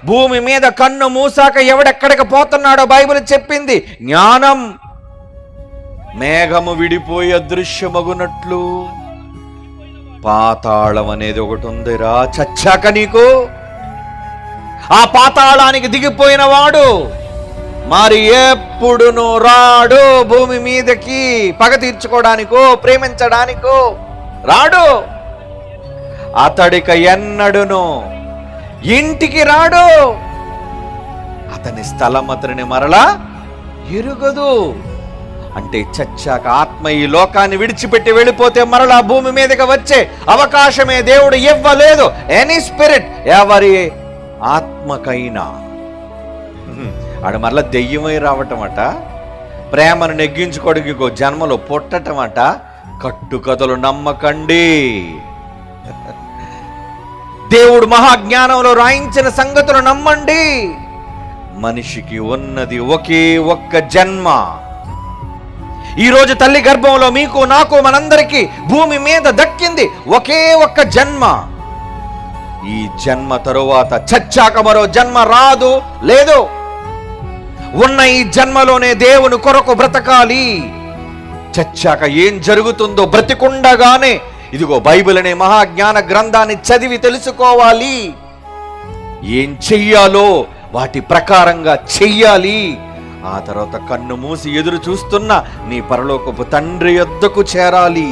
భూమి మీద కన్ను మూసాక ఎవడెక్కడికి పోతున్నాడో బైబిల్ చెప్పింది. జ్ఞానం మేఘము విడిపోయి అదృశ్యమగునట్లు పాతాళం అనేది ఒకటి ఉందిరా. చచ్చాక నీకు ఆ పాతాళానికి దిగిపోయిన వాడు మరి ఎప్పుడును రాడు భూమి మీదకి. పగ తీర్చుకోవడానికో ప్రేమించడానికో రాడు. అతడిక ఎన్నడును ఇంటికి రాడు. అతని స్థలం అతనిని మరలా ఎరుగదు. అంటే చచ్చాక ఆత్మ ఈ లోకాన్ని విడిచిపెట్టి వెళ్ళిపోతే మరలా భూమి మీదకి వచ్చే అవకాశమే దేవుడు ఇవ్వలేదు. ఎనీ స్పిరిట్, ఎవరి ఆత్మకైనా. ఆడ మరలా దెయ్యమై రావటమట, ప్రేమను నెగ్గించుకోవడానికి ఇంకో జన్మలో పుట్టటమట. కట్టుకథలు నమ్మకండి. దేవుడు మహాజ్ఞానంలో రాయించిన సంగతులు నమ్మండి. మనిషికి ఉన్నది ఒకే ఒక్క జన్మ. ఈరోజు తల్లి గర్భంలో మీకు నాకు మనందరికీ భూమి మీద దక్కింది ఒకే ఒక్క జన్మ. ఈ జన్మ తరువాత చచ్చాక మరో జన్మ రాదు, లేదు. ఉన్న ఈ జన్మలోనే దేవుని కొరకు బ్రతకాలి. చచ్చాక ఏం జరుగుతుందో బ్రతికుండగానే ఇదిగో బైబిల్ అనే మహాజ్ఞాన గ్రంథాన్ని చదివి తెలుసుకోవాలి. ఏం చెయ్యాలో వాటి ప్రకారంగా చెయ్యాలి. ఆ తర్వాత కన్ను మూసి ఎదురు చూస్తున్న నీ పరలోకపు తండ్రి యొద్దకు చేరాలి.